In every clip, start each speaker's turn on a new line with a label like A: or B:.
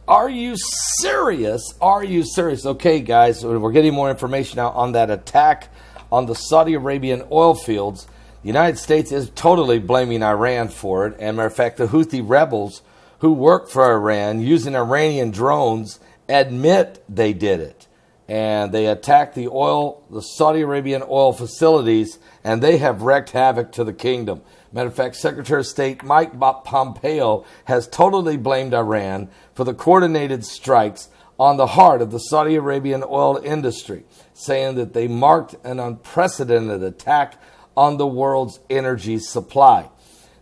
A: Are you serious? Are you serious? Okay, guys, we're getting more information now on that attack on the Saudi Arabian oil fields. The United States is totally blaming Iran for it. And matter of fact, the Houthi rebels who work for Iran using Iranian drones admit they did it. And they attacked the Saudi Arabian oil facilities, and they have wreaked havoc to the kingdom. Matter of fact, Secretary of State Mike Pompeo has totally blamed Iran for the coordinated strikes on the heart of the Saudi Arabian oil industry, saying that they marked an unprecedented attack on the world's energy supply.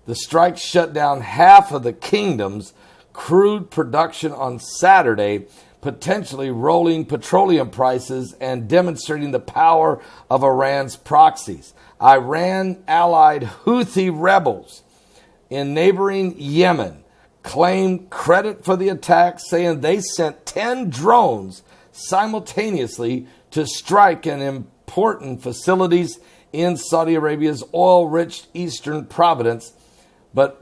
A: The strike shut down half of the kingdom's crude production on Saturday, potentially rolling petroleum prices and demonstrating the power of Iran's proxies. Iran-allied Houthi rebels in neighboring Yemen claimed credit for the attack, saying they sent 10 drones simultaneously to strike an important facilities in Saudi Arabia's oil-rich eastern province. But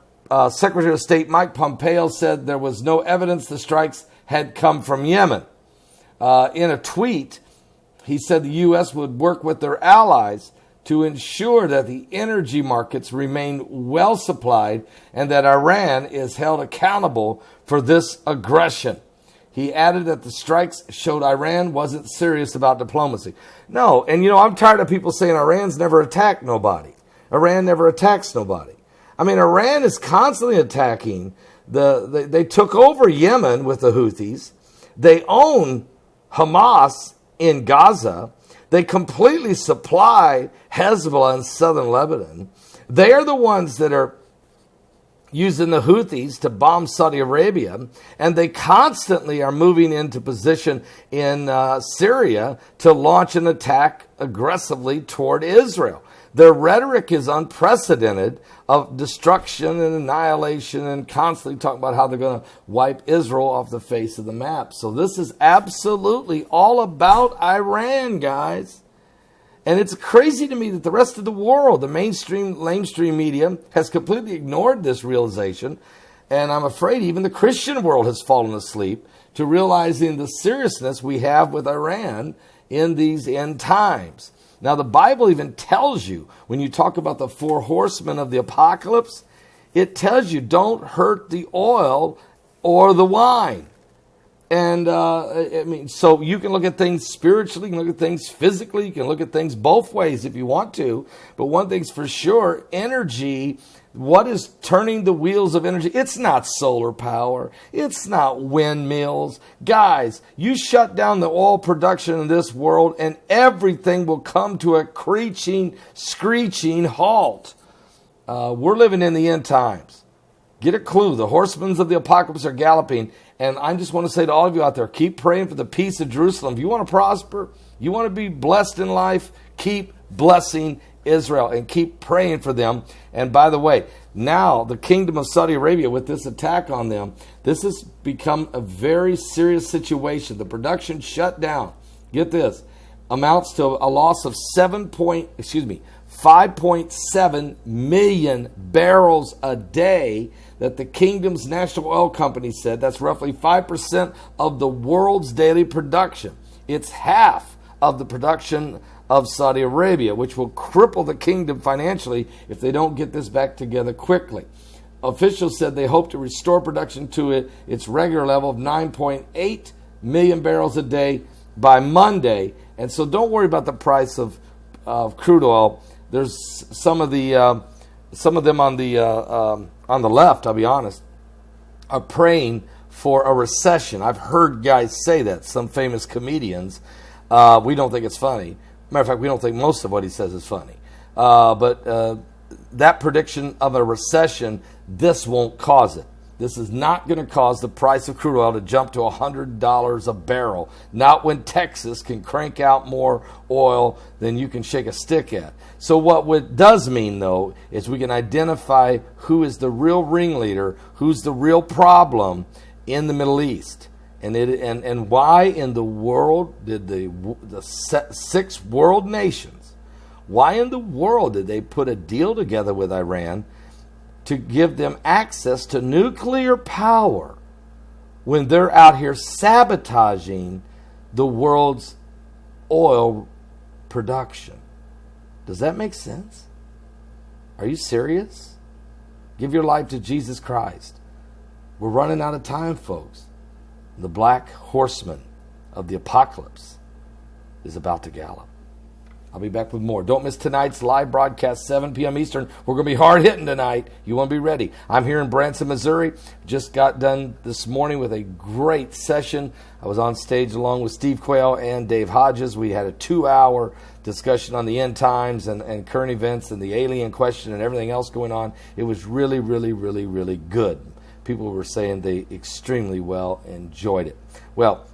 A: Secretary of State Mike Pompeo said there was no evidence the strikes had come from Yemen. In a tweet, he said the U.S. would work with their allies to ensure that the energy markets remain well supplied and that Iran is held accountable for this aggression. He added that the strikes showed Iran wasn't serious about diplomacy. No, and I'm tired of people saying Iran's never attacked nobody. Iran never attacks nobody. I mean, Iran is constantly attacking. They took over Yemen with the Houthis. They own Hamas in Gaza. They completely supply Hezbollah in southern Lebanon. They are the ones that are using the Houthis to bomb Saudi Arabia, and they constantly are moving into position in Syria to launch an attack aggressively toward Israel. Their rhetoric is unprecedented of destruction and annihilation and constantly talking about how they're going to wipe Israel off the face of the map. So this is absolutely all about Iran, guys. And it's crazy to me that the rest of the world, the mainstream media, has completely ignored this realization. And I'm afraid even the Christian world has fallen asleep to realizing the seriousness we have with Iran in these end times. Now, the Bible even tells you, when you talk about the 4 horsemen of the apocalypse, it tells you don't hurt the oil or the wine. And, so you can look at things spiritually, you can look at things physically, you can look at things both ways if you want to. But one thing's for sure, energy, what is turning the wheels of energy? It's not solar power. It's not windmills. Guys, you shut down the oil production in this world and everything will come to a screeching halt. We're living in the end times. Get a clue. The horsemen of the apocalypse are galloping. And I just want to say to all of you out there, keep praying for the peace of Jerusalem. If you want to prosper, you want to be blessed in life, keep blessing Israel and keep praying for them. And by the way, now the kingdom of Saudi Arabia, with this attack on them, this has become a very serious situation. The production shut down. Get this, amounts to a loss of 5.7 million barrels a day that the kingdom's national oil company said. That's roughly 5% of the world's daily production. It's half of the production of Saudi Arabia, which will cripple the kingdom financially if they don't get this back together quickly. Officials said they hope to restore production to its regular level of 9.8 million barrels a day by Monday. And so don't worry about the price of crude oil. There's some of them on the left, I'll be honest, are praying for a recession. I've heard guys say that, some famous comedians. We don't think it's funny. Matter of fact, we don't think most of what he says is funny. But that prediction of a recession, this won't cause it. This is not going to cause the price of crude oil to jump to $100 a barrel. Not when Texas can crank out more oil than you can shake a stick at. So what it does mean, though, is we can identify who is the real ringleader, who's the real problem in the Middle East. And why in the world did the 6 world nations, why in the world did they put a deal together with Iran to give them access to nuclear power when they're out here sabotaging the world's oil production. Does that make sense? Are you serious? Give your life to Jesus Christ. We're running out of time, folks. The black horseman of the apocalypse is about to gallop. I'll be back with more. Don't miss tonight's live broadcast, 7 p.m. Eastern. We're going to be hard-hitting tonight. You want to be ready. I'm here in Branson, Missouri. Just got done this morning with a great session. I was on stage along with Steve Quayle and Dave Hodges. We had a 2-hour discussion on the end times and current events and the alien question and everything else going on. It was really, really, really, really good. People were saying they extremely well enjoyed it. Well,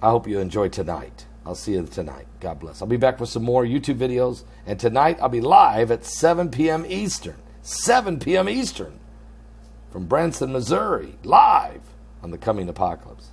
A: I hope you enjoy tonight. I'll see you tonight. God bless. I'll be back with some more YouTube videos. And tonight I'll be live at 7 p.m. Eastern. 7 p.m. Eastern. From Branson, Missouri. Live on the coming apocalypse.